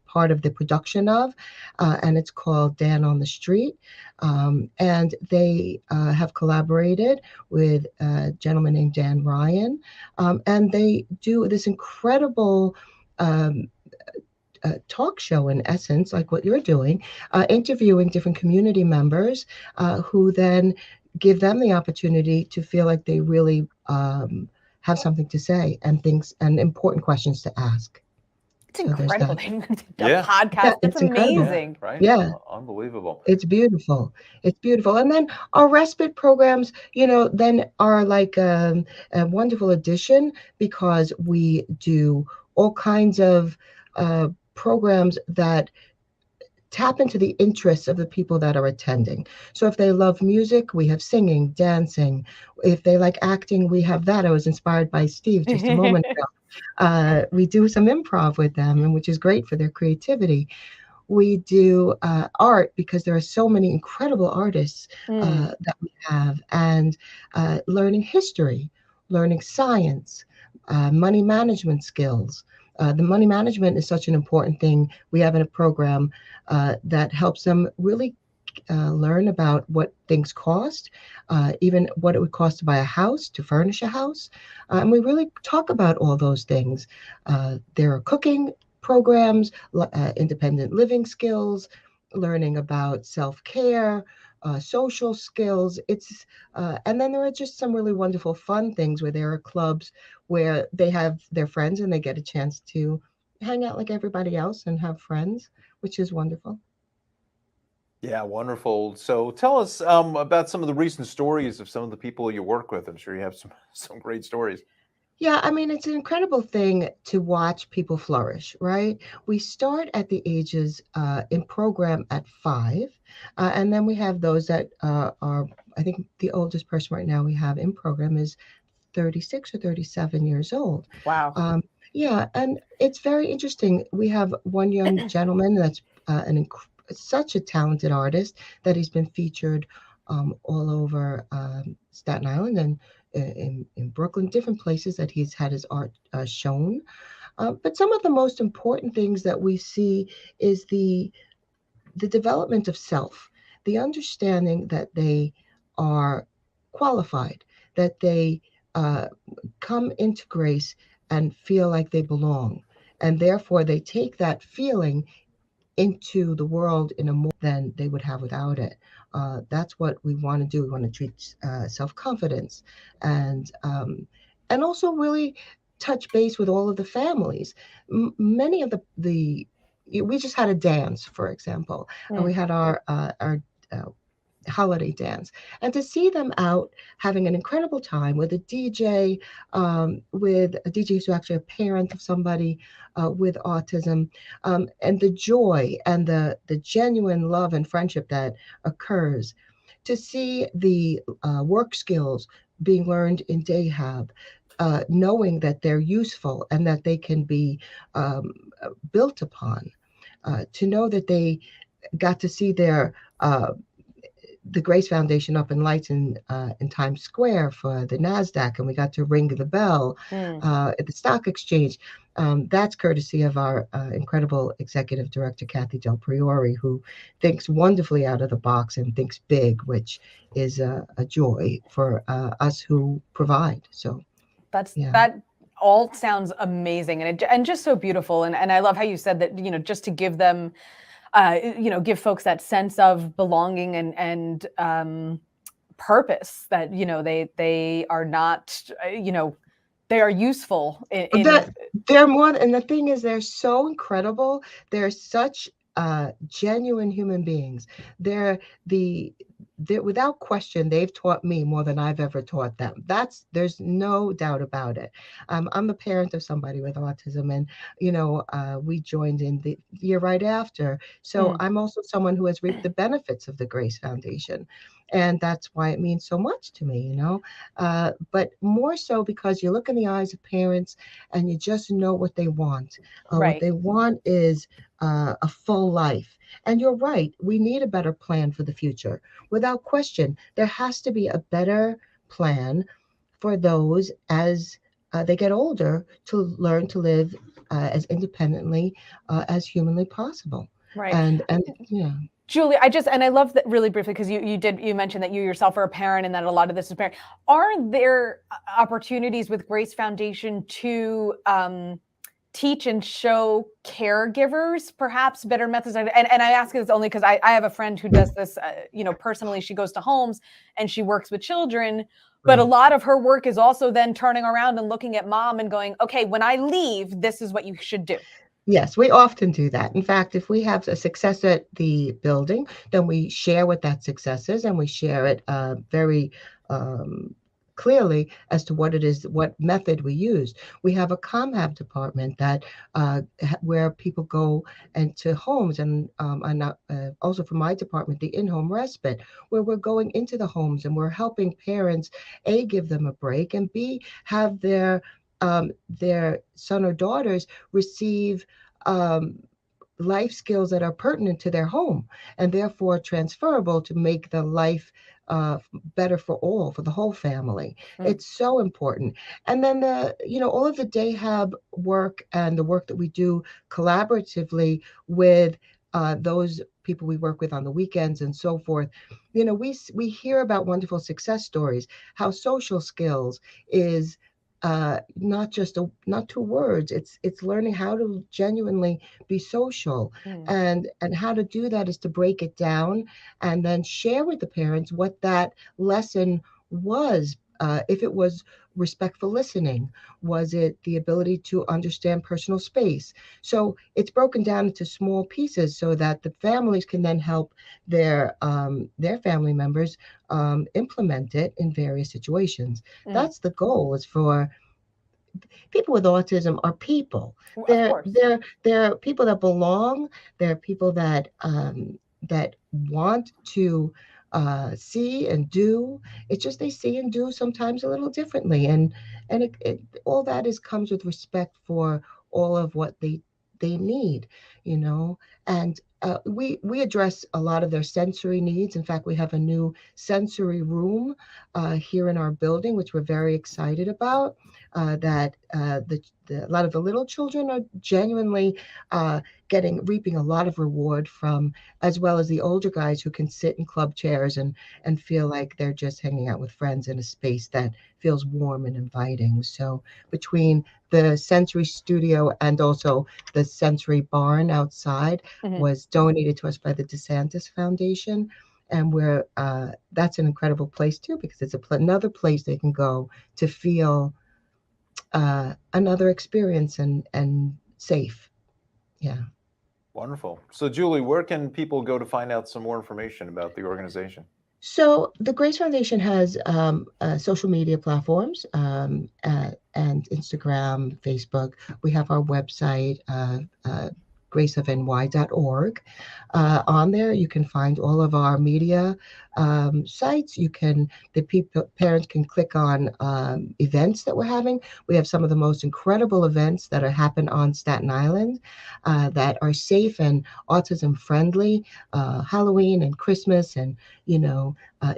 part of the production of, and it's called Dan on the Street. And they have collaborated with a gentleman named Dan Ryan, and they do this incredible talk show, in essence, like what you're doing, interviewing different community members who then give them the opportunity to feel like they really have something to say and things and important questions to ask. It's incredible. Yeah. Podcast. Yeah, That's amazing. Yeah, right? Yeah. Unbelievable. It's beautiful. It's beautiful. And then our respite programs, then are like a wonderful addition, because we do all kinds of programs that tap into the interests of the people that are attending. So if they love music, we have singing, dancing. If they like acting, we have that. I was inspired by Steve just a moment ago. We do some improv with them, and which is great for their creativity. We do art, because there are so many incredible artists that we have, and learning history, learning science, money management skills. The money management is such an important thing. We have in a program that helps them really learn about what things cost, even what it would cost to buy a house, to furnish a house. And we really talk about all those things. There are cooking programs, independent living skills, learning about self-care, social skills. And then there are just some really wonderful fun things where there are clubs where they have their friends and they get a chance to hang out like everybody else and have friends, which is wonderful. Yeah, wonderful. So tell us about some of the recent stories of some of the people you work with. I'm sure you have some great stories. Yeah, I mean, it's an incredible thing to watch people flourish, right? We start at the ages in program at 5, and then we have those that are, I think the oldest person right now we have in program is 36 or 37 years old. Wow. Yeah, and it's very interesting. We have one young gentleman that's such a talented artist that he's been featured all over Staten Island and in Brooklyn, different places that he's had his art shown. But some of the most important things that we see is the development of self, the understanding that they are qualified, that they come into grace and feel like they belong. And therefore, they take that feeling into the world in a more than they would have without it. That's what we want to do. We want to treat self-confidence and also really touch base with all of the families. Many of the we just had a dance, for example, and we had our holiday dance, and to see them out having an incredible time with a DJ, with a DJ who's actually a parent of somebody with autism, and the joy and the genuine love and friendship that occurs, to see the work skills being learned in Dayhab, knowing that they're useful and that they can be built upon, to know that they got to see their the Grace Foundation up in lights in Times Square for the NASDAQ, and we got to ring the bell at the stock exchange. That's courtesy of our incredible executive director, Kathy Del Priori, who thinks wonderfully out of the box and thinks big, which is a joy for us who provide. So that all sounds amazing and just so beautiful. And I love how you said that, just to give them give folks that sense of belonging and purpose, that they are not they are useful they're more, and the thing is, they're so incredible. They're such genuine human beings. They're without question, they've taught me more than I've ever taught them. There's no doubt about it. I'm the parent of somebody with autism, and we joined in the year right after. So I'm also someone who has reaped the benefits of the Grace Foundation, and that's why it means so much to me. But more so because you look in the eyes of parents and you just know what they want. Right. What they want is a full life. And you're right, we need a better plan for the future. Without question, there has to be a better plan for those as they get older, to learn to live as independently as humanly possible. Right. And yeah. Julie, I love that really briefly, because you mentioned that you yourself are a parent and that a lot of this is parent. Are there opportunities with Grace Foundation to teach and show caregivers perhaps better methods? And I ask this only because I have a friend who does this, personally. She goes to homes and she works with children, but a lot of her work is also then turning around and looking at mom and going, okay, when I leave, this is what you should do. Yes, we often do that. In fact, if we have a success at the building, then we share what that success is, and we share it very clearly as to what it is, what method we use. We have a ComHab department that where people go into homes, and also from my department, the in-home respite, where we're going into the homes and we're helping parents, A, give them a break, and B, have their son or daughters receive life skills that are pertinent to their home and therefore transferable to make the life better for the whole family. It's so important. And then all of the Dayhab work and the work that we do collaboratively with those people we work with on the weekends and so forth. We hear about wonderful success stories, how social skills is not two words. It's learning how to genuinely be social, and how to do that is to break it down and then share with the parents what that lesson was. If it was respectful listening, was it the ability to understand personal space? So it's broken down into small pieces so that the families can then help their family members implement it in various situations. That's the goal, is for people with autism are people. Of They're course. they're people that belong. They're people that that want to see and do. It's just they see and do sometimes a little differently, and all that comes with respect for all of what they need, you know. And we address a lot of their sensory needs. In fact, we have a new sensory room here in our building, which we're very excited about. That a lot of the little children are genuinely reaping a lot of reward from, as well as the older guys who can sit in club chairs and feel like they're just hanging out with friends in a space that feels warm and inviting. So between the sensory studio and also the sensory barn outside was donated to us by the DeSantis Foundation. And that's an incredible place too, because it's another place they can go to feel another experience and safe. Yeah. Wonderful. So, Julie, where can people go to find out some more information about the organization? So the Grace Foundation has social media platforms and Instagram, Facebook. We have our website, graceofny.org. On there, you can find all of our media sites. Parents can click on events that we're having. We have some of the most incredible events that happen on Staten Island that are safe and autism friendly. Halloween and Christmas and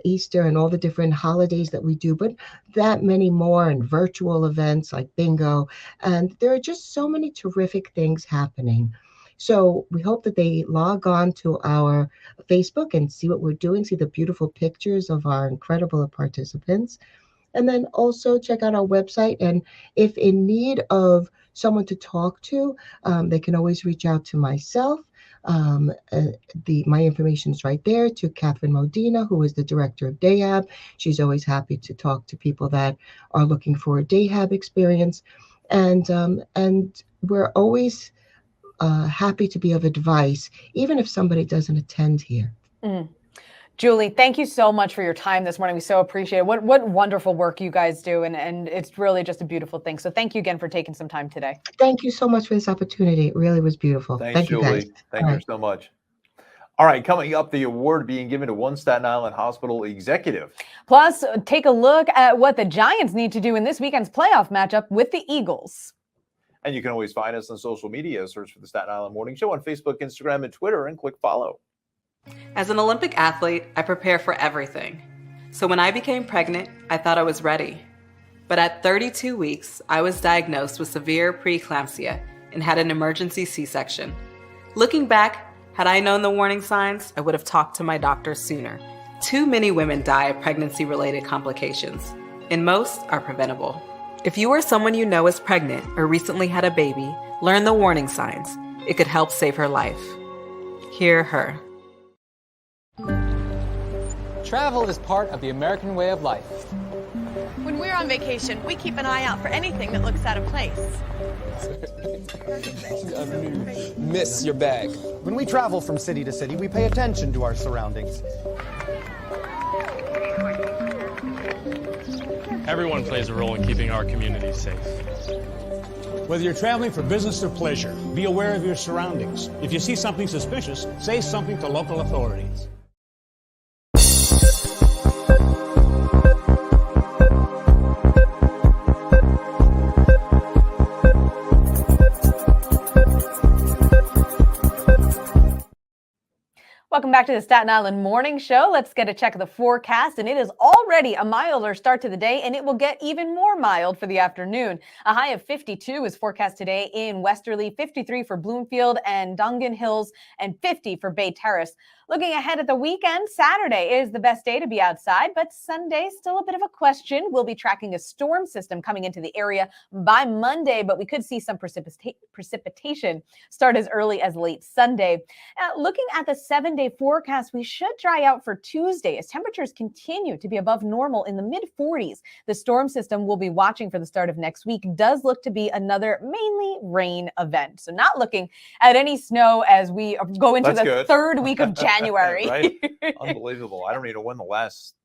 Easter and all the different holidays that we do, but that many more, and virtual events like bingo. And there are just so many terrific things happening. So we hope that they log on to our Facebook and see what we're doing, see the beautiful pictures of our incredible participants, and then also check out our website. And if in need of someone to talk to, they can always reach out to myself. My information is right there, to Catherine Modena, who is the director of DayHab. She's always happy to talk to people that are looking for a DayHab experience. And we're always happy to be of advice, even if somebody doesn't attend here. Julie, thank you so much for your time this morning. We so appreciate it. What wonderful work you guys do, and it's really just a beautiful thing. So thank you again for taking some time today. Thank you so much for this opportunity. It really was beautiful. Thanks, Julie. You guys. Thank you so much. All right, coming up, the award being given to one Staten Island hospital executive. Plus, take a look at what the Giants need to do in this weekend's playoff matchup with the Eagles. And you can always find us on social media. Search for the Staten Island Morning Show on Facebook, Instagram, and Twitter, and click follow. As an Olympic athlete, I prepare for everything. So when I became pregnant, I thought I was ready. But at 32 weeks, I was diagnosed with severe preeclampsia and had an emergency C-section. Looking back, had I known the warning signs, I would have talked to my doctor sooner. Too many women die of pregnancy-related complications, and most are preventable. If you or someone you know is pregnant or recently had a baby, learn the warning signs. It could help save her life. Hear her. Travel is part of the American way of life. When we're on vacation, we keep an eye out for anything that looks out of place. Miss your bag. When we travel from city to city, we pay attention to our surroundings. Everyone plays a role in keeping our community safe. Whether you're traveling for business or pleasure, be aware of your surroundings. If you see something suspicious, say something to local authorities. Welcome back to the Staten Island Morning Show. Let's get a check of the forecast, and it is already a milder start to the day, and it will get even more mild for the afternoon. A high of 52 is forecast today in Westerly, 53 for Bloomfield and Dungan Hills, and 50 for Bay Terrace. Looking ahead at the weekend, Saturday is the best day to be outside, but Sunday still a bit of a question. We'll be tracking a storm system coming into the area by Monday, but we could see some precipitation start as early as late Sunday. Looking at the 7-day forecast, we should dry out for Tuesday as temperatures continue to be above normal in the mid-40s. The storm system we'll be watching for the start of next week does look to be another mainly rain event. So not looking at any snow as we go into the third week of January. Right? Unbelievable. I don't even know when the last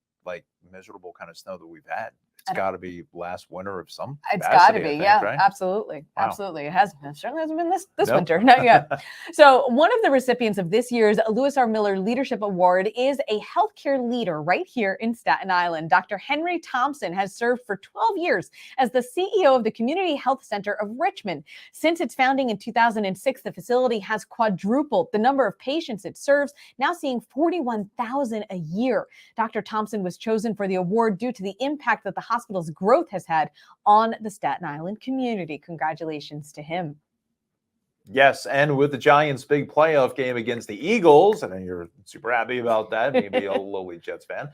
measurable kind of snow that we've had. got to be last winter of some It's got to capacity, be, I think, yeah, right? absolutely, Wow. absolutely. It certainly hasn't been this Nope. winter, not yet. So one of the recipients of this year's Lewis R. Miller Leadership Award is a healthcare leader right here in Staten Island. Dr. Henry Thompson has served for 12 years as the CEO of the Community Health Center of Richmond. Since its founding in 2006, the facility has quadrupled the number of patients it serves, now seeing 41,000 a year. Dr. Thompson was chosen for the award due to the impact that the hospital's growth has had on the Staten Island community. Congratulations to him. Yes, and with the Giants' big playoff game against the Eagles, and you're super happy about that, maybe a lowly Jets fan.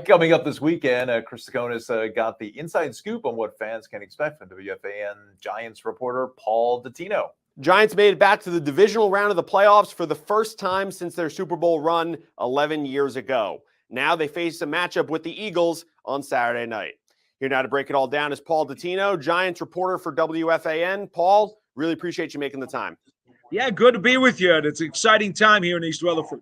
Coming up this weekend, Chris Tsakonis got the inside scoop on what fans can expect from WFAN Giants reporter Paul Dottino. Giants made it back to the divisional round of the playoffs for the first time since their Super Bowl run 11 years ago. Now they face a matchup with the Eagles on Saturday night. Here now to break it all down is Paul Dottino, Giants reporter for WFAN. Paul, really appreciate you making the time. Yeah, good to be with you. It's an exciting time here in East Rutherford.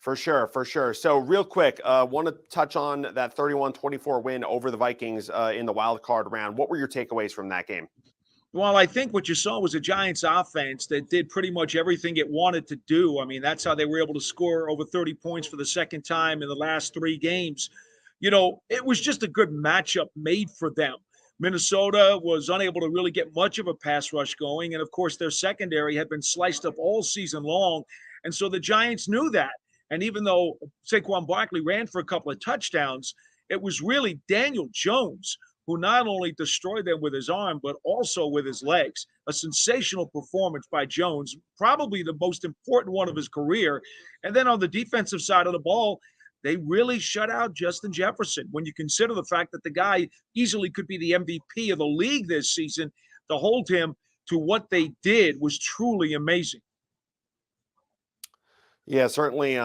For sure, for sure. So real quick, want to touch on that 31-24 win over the Vikings in the wild card round. What were your takeaways from that game? Well, I think what you saw was a Giants offense that did pretty much everything it wanted to do. I mean, that's how they were able to score over 30 points for the second time in the last 3 games. You know, it was just a good matchup made for them. Minnesota was unable to really get much of a pass rush going. And, of course, their secondary had been sliced up all season long. And so the Giants knew that. And even though Saquon Barkley ran for a couple of touchdowns, it was really Daniel Jones who not only destroyed them with his arm, but also with his legs. A sensational performance by Jones, probably the most important one of his career. And then on the defensive side of the ball, they really shut out Justin Jefferson. When you consider the fact that the guy easily could be the MVP of the league this season, to hold him to what they did was truly amazing. Yeah, certainly,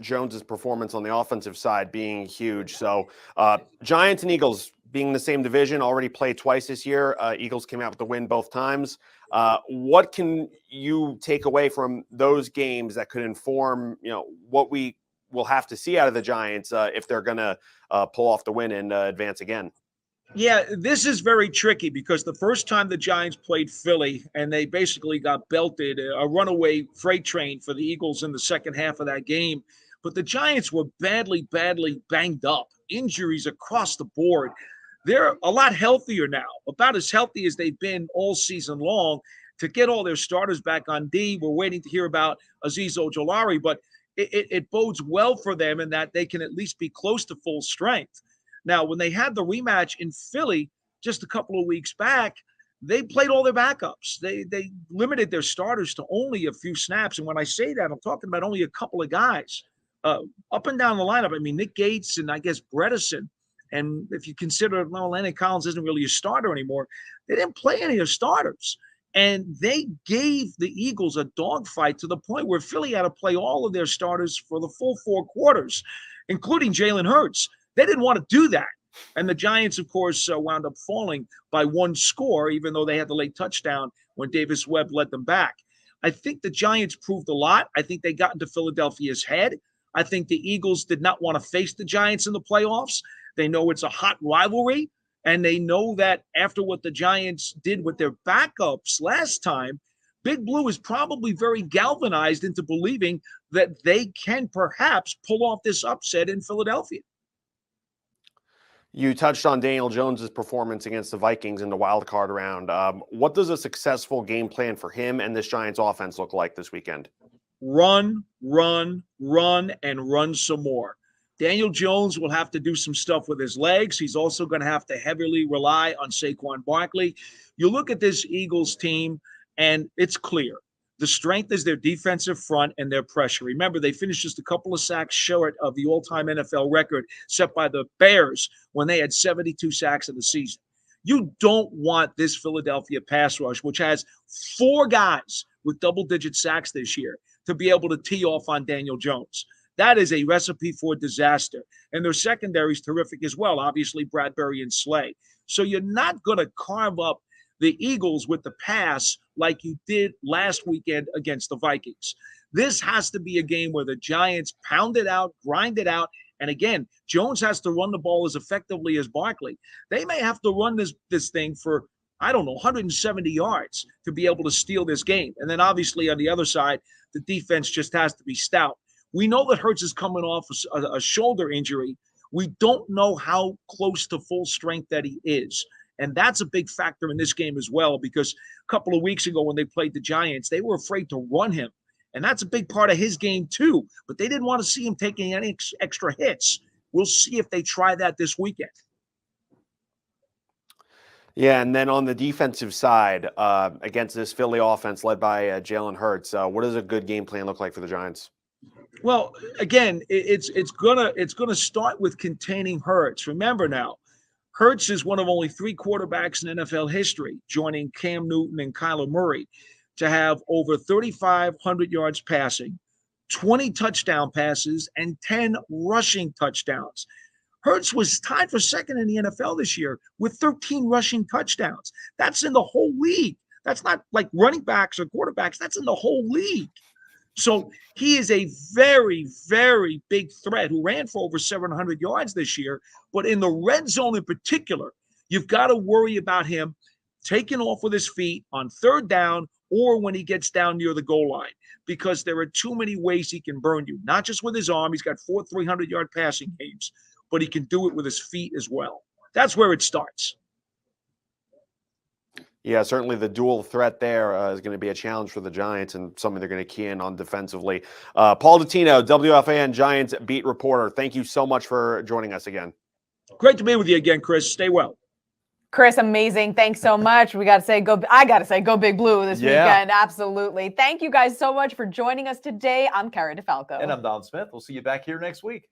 Jones's performance on the offensive side being huge. So Giants and Eagles being in the same division, already played twice this year. Eagles came out with the win both times. What can you take away from those games that could inform, what we will have to see out of the Giants if they're going to pull off the win and advance again? Yeah, this is very tricky because the first time the Giants played Philly and they basically got belted, a runaway freight train for the Eagles in the second half of that game. But the Giants were badly banged up, injuries across the board. They're a lot healthier now, about as healthy as they've been all season long. To get all their starters back on D, we're waiting to hear about Azeez Ojulari, but it bodes well for them in that they can at least be close to full strength. Now, when they had the rematch in Philly just a couple of weeks back, they played all their backups. They limited their starters to only a few snaps. And when I say that, I'm talking about only a couple of guys. Up and down the lineup, I mean, Nick Gates and I guess Bredesen. And if you consider, Landon Collins isn't really a starter anymore, they didn't play any of their starters. And they gave the Eagles a dogfight to the point where Philly had to play all of their starters for the full 4 quarters, including Jalen Hurts. They didn't want to do that. And the Giants, of course, wound up falling by 1 score, even though they had the late touchdown when Davis Webb led them back. I think the Giants proved a lot. I think they got into Philadelphia's head. I think the Eagles did not want to face the Giants in the playoffs. They know it's a hot rivalry, and they know that after what the Giants did with their backups last time, Big Blue is probably very galvanized into believing that they can perhaps pull off this upset in Philadelphia. You touched on Daniel Jones's performance against the Vikings in the wild card round. What does a successful game plan for him and this Giants offense look like this weekend? Run, and run some more. Daniel Jones will have to do some stuff with his legs. He's also going to have to heavily rely on Saquon Barkley. You look at this Eagles team, and it's clear. The strength is their defensive front and their pressure. Remember, they finished just a couple of sacks short of the all-time NFL record set by the Bears when they had 72 sacks in the season. You don't want this Philadelphia pass rush, which has 4 guys with double-digit sacks this year, to be able to tee off on Daniel Jones. That is a recipe for disaster. And their secondary is terrific as well, obviously Bradbury and Slay. So you're not going to carve up the Eagles with the pass like you did last weekend against the Vikings. This has to be a game where the Giants pound it out, grind it out, And again, Jones has to run the ball as effectively as Barkley. They may have to run this thing for, I don't know, 170 yards to be able to steal this game. And then obviously on the other side, the defense just has to be stout. We know that Hurts is coming off a shoulder injury. We don't know how close to full strength that he is. And that's a big factor in this game as well, because a couple of weeks ago when they played the Giants, they were afraid to run him. And that's a big part of his game too. But they didn't want to see him taking any extra hits. We'll see if they try that this weekend. Yeah, and then on the defensive side, against this Philly offense led by Jalen Hurts, what does a good game plan look like for the Giants? Well, again, it's gonna start with containing Hurts. Remember now, Hurts is one of only 3 quarterbacks in NFL history, joining Cam Newton and Kyler Murray, to have over 3,500 yards passing, 20 touchdown passes, and 10 rushing touchdowns. Hurts was tied for second in the NFL this year with 13 rushing touchdowns. That's in the whole league. That's not like running backs or quarterbacks. That's in the whole league. So he is a very, very big threat who ran for over 700 yards this year. But in the red zone in particular, you've got to worry about him taking off with his feet on 3rd down or when he gets down near the goal line, because there are too many ways he can burn you. Not just with his arm. He's got 4 300-yard passing games, but he can do it with his feet as well. That's where it starts. Yeah, certainly the dual threat there is going to be a challenge for the Giants and something they're going to key in on defensively. Paul Dottino, WFAN Giants beat reporter, thank you so much for joining us again. Great to be with you again, Chris. Stay well. Chris, amazing. Thanks so much. I got to say, go Big Blue this weekend. Absolutely. Thank you guys so much for joining us today. I'm Cara DeFalco. And I'm Don Smith. We'll see you back here next week.